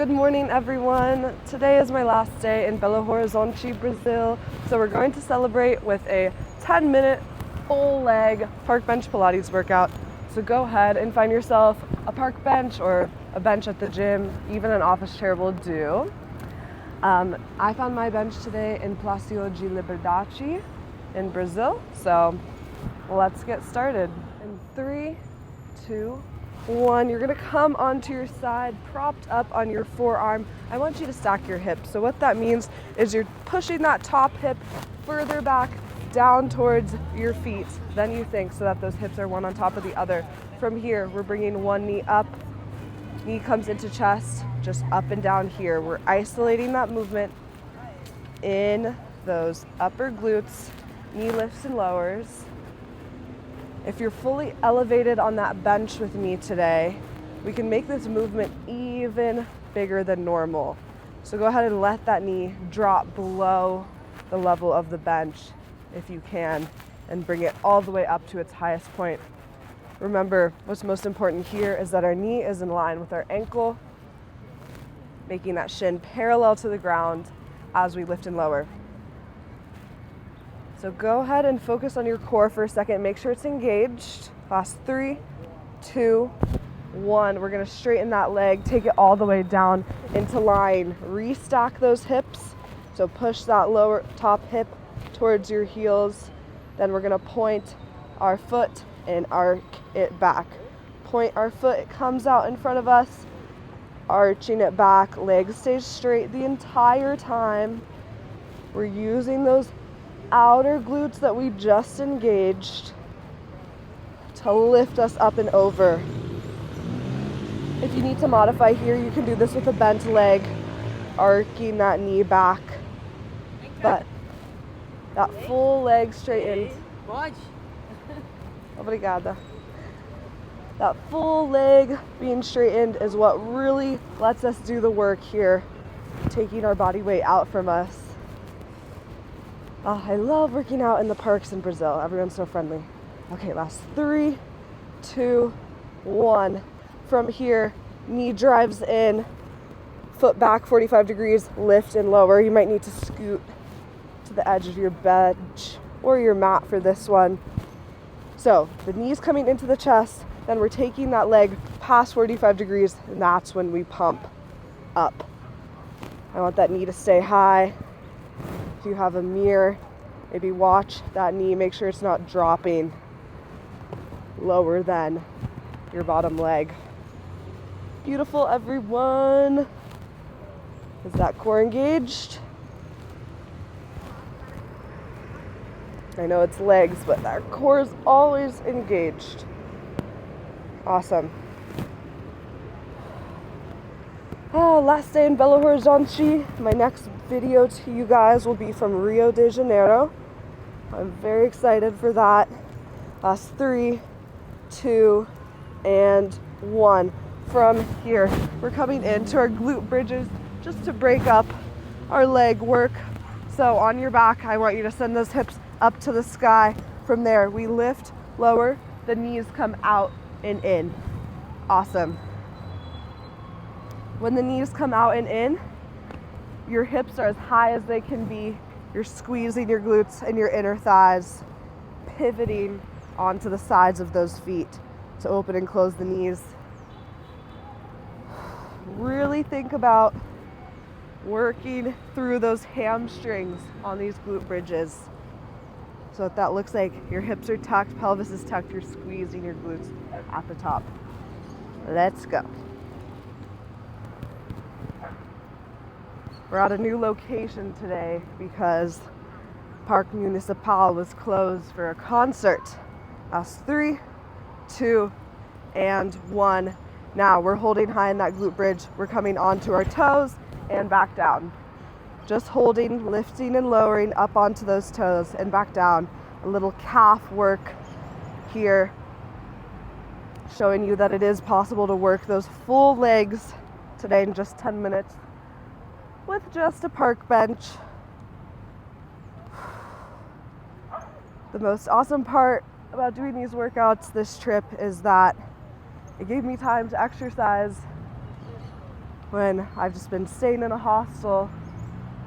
Good morning, everyone. Today is my last day in Belo Horizonte, Brazil. So we're going to celebrate with a 10-minute full leg park bench Pilates workout. So go ahead and find yourself a park bench or a bench at the gym. Even an office chair will do. I found my bench today in Palacio de Liberdade in Brazil. So let's get started. In 3, 2, 1, you're gonna come onto your side, propped up on your forearm. I want you to stack your hips. So what that means is you're pushing that top hip further back down towards your feet than you think, so that those hips are one on top of the other. From here, we're bringing one knee up, knee comes into chest, just up and down here. We're isolating that movement in those upper glutes, knee lifts and lowers. If you're fully elevated on that bench with me today, we can make this movement even bigger than normal. So go ahead and let that knee drop below the level of the bench if you can, and bring it all the way up to its highest point. Remember, what's most important here is that our knee is in line with our ankle, making that shin parallel to the ground as we lift and lower. So go ahead and focus on your core for a second. Make sure it's engaged. Last 3, 2, 1. We're gonna straighten that leg, take it all the way down into line. Restack those hips. So push that lower top hip towards your heels. Then we're gonna point our foot and arc it back. Point our foot, it comes out in front of us. Arching it back, leg stays straight the entire time. We're using those outer glutes that we just engaged to lift us up and over. If you need to modify here, you can do this with a bent leg, arcing that knee back. But that full leg straightened. Obrigada. That full leg being straightened is what really lets us do the work here, taking our body weight out from us. Oh, I love working out in the parks in Brazil. Everyone's so friendly. Okay, last 3, 2, 1. From here, knee drives in, foot back 45 degrees, lift and lower. You might need to scoot to the edge of your bench or your mat for this one. So the knee's coming into the chest, then we're taking that leg past 45 degrees, and that's when we pump up. I want that knee to stay high. If you have a mirror, maybe watch that knee, make sure it's not dropping lower than your bottom leg. Beautiful, everyone. Is that core engaged? I know it's legs, but our core is always engaged. Awesome. Oh, last day in Belo Horizonte. My next video to you guys will be from Rio de Janeiro. I'm very excited for that. Last 3, 2, and 1. From here, we're coming into our glute bridges just to break up our leg work. So on your back, I want you to send those hips up to the sky. From there, we lift, lower, the knees come out and in. Awesome. When the knees come out and in, your hips are as high as they can be. You're squeezing your glutes and your inner thighs, pivoting onto the sides of those feet to open and close the knees. Really think about working through those hamstrings on these glute bridges. So that looks like your hips are tucked, pelvis is tucked, you're squeezing your glutes at the top. Let's go. We're at a new location today because Parque Municipal was closed for a concert. That's 3, 2, and 1. Now we're holding high in that glute bridge. We're coming onto our toes and back down. Just holding, lifting and lowering up onto those toes and back down. A little calf work here, showing you that it is possible to work those full legs today in just 10 minutes. With just a park bench. The most awesome part about doing these workouts this trip is that it gave me time to exercise when I've just been staying in a hostel,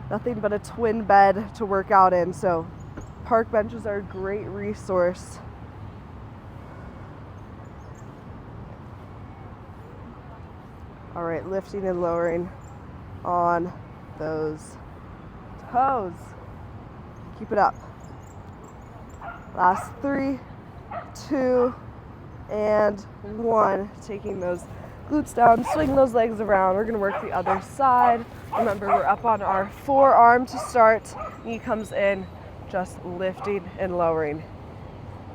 nothing but a twin bed to work out in. So park benches are a great resource. All right, lifting and lowering on those toes. Keep it up. Last 3, 2, and 1. Taking those glutes down, swing those legs around. We're gonna work the other side. Remember, we're up on our forearm to start. Knee comes in, just lifting and lowering.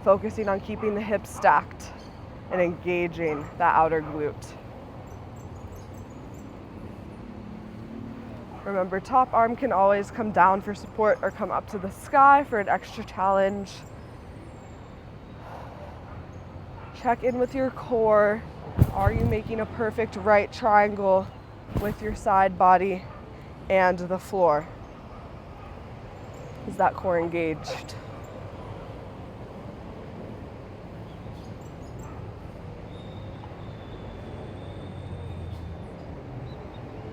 Focusing on keeping the hips stacked and engaging that outer glute. Remember, top arm can always come down for support or come up to the sky for an extra challenge. Check in with your core. Are you making a perfect right triangle with your side body and the floor? Is that core engaged?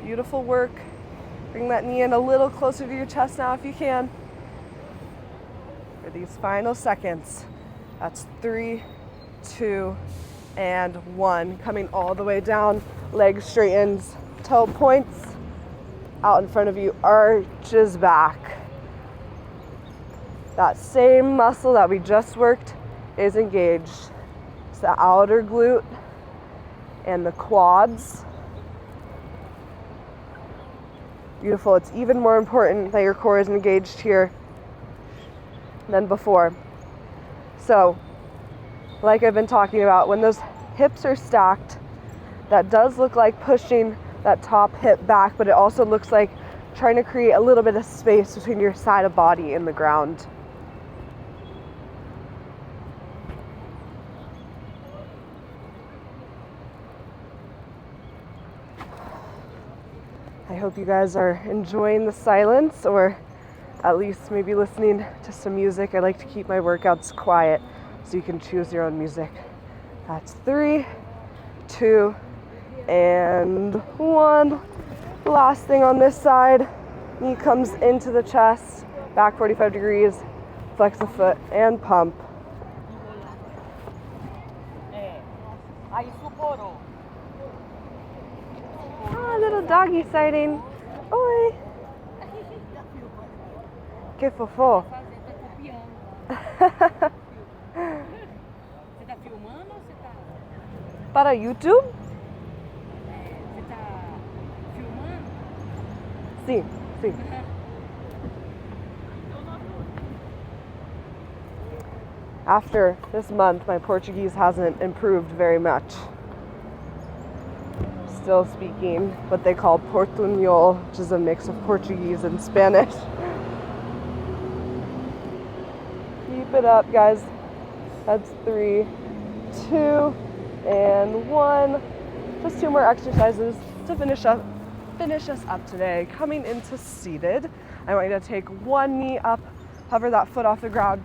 Beautiful work. Bring that knee in a little closer to your chest now if you can. For these final seconds. That's 3, 2, and 1. Coming all the way down, legs straightens, toe points out in front of you, arches back. That same muscle that we just worked is engaged. It's the outer glute and the quads. Beautiful. It's even more important that your core is engaged here than before. So, like I've been talking about, when those hips are stacked, that does look like pushing that top hip back, but it also looks like trying to create a little bit of space between your side of body and the ground. I hope you guys are enjoying the silence, or at least maybe listening to some music. I like to keep my workouts quiet so you can choose your own music. That's 3, 2, and 1. Last thing on this side, knee comes into the chest, back 45 degrees, flex the foot and pump. Ah, little doggy sighting. Oi. Que fofo. Você tá filmando ou você tá... Para YouTube? Você tá filmando? Sim, sim. After this month, my Portuguese hasn't improved very much. Still speaking what they call Portunhol, which is a mix of Portuguese and Spanish. Keep it up, guys. That's 3, 2, and 1. Just 2 more exercises to finish us up today. Coming into seated, I want you to take one knee up, hover that foot off the ground,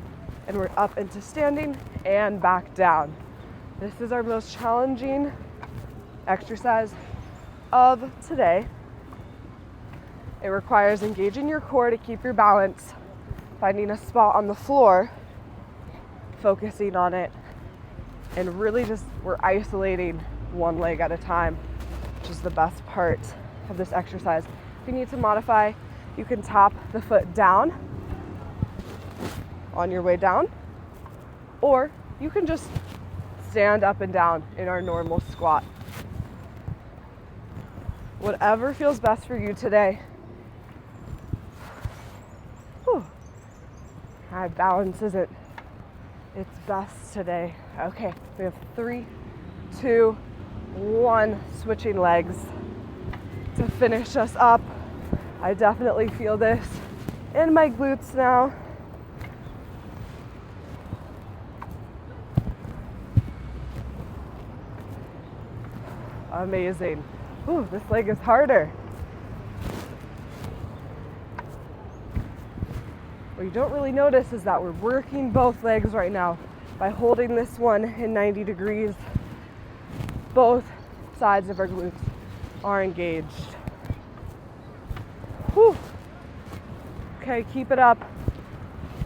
and we're up into standing and back down. This is our most challenging exercise of today. It requires engaging your core to keep your balance, finding a spot on the floor, focusing on it, and really just we're isolating one leg at a time, which is the best part of this exercise. If you need to modify, you can tap the foot down on your way down, or you can just stand up and down in our normal squat. Whatever feels best for you today. Whew. My balance isn't its best today. Okay, we have 3, 2, 1, switching legs to finish us up. I definitely feel this in my glutes now. Amazing. Ooh, this leg is harder. What you don't really notice is that we're working both legs right now by holding this one in 90 degrees, both sides of our glutes. are engaged. Whew. Okay, keep it up.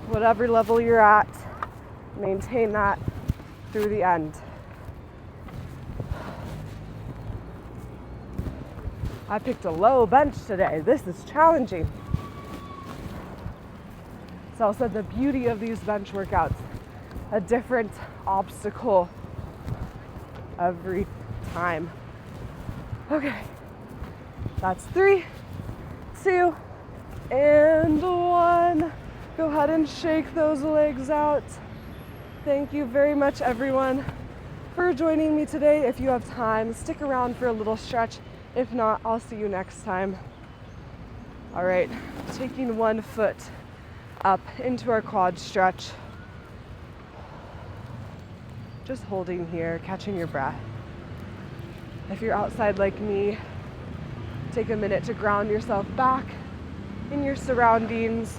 Whatever level you're at, maintain that through the end. I picked a low bench today. This is challenging. It's also the beauty of these bench workouts. A different obstacle every time. Okay, that's 3, 2, and 1. Go ahead and shake those legs out. Thank you very much, everyone, for joining me today. If you have time, stick around for a little stretch. If not, I'll see you next time. All right, taking one foot up into our quad stretch. Just holding here, catching your breath. If you're outside like me, take a minute to ground yourself back in your surroundings.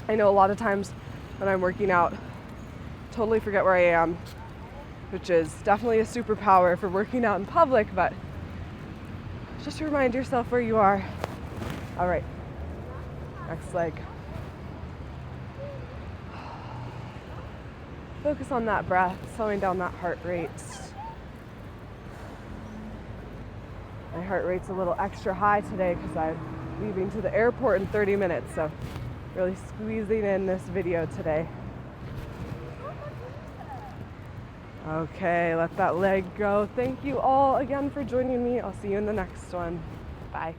I know a lot of times when I'm working out, totally forget where I am, which is definitely a superpower for working out in public, but just remind yourself where you are. All right, next leg. Focus on that breath, slowing down that heart rate. My heart rate's a little extra high today because I'm leaving to the airport in 30 minutes, so really squeezing in this video today. Okay, let that leg go. Thank you all again for joining me. I'll see you in the next one. Bye.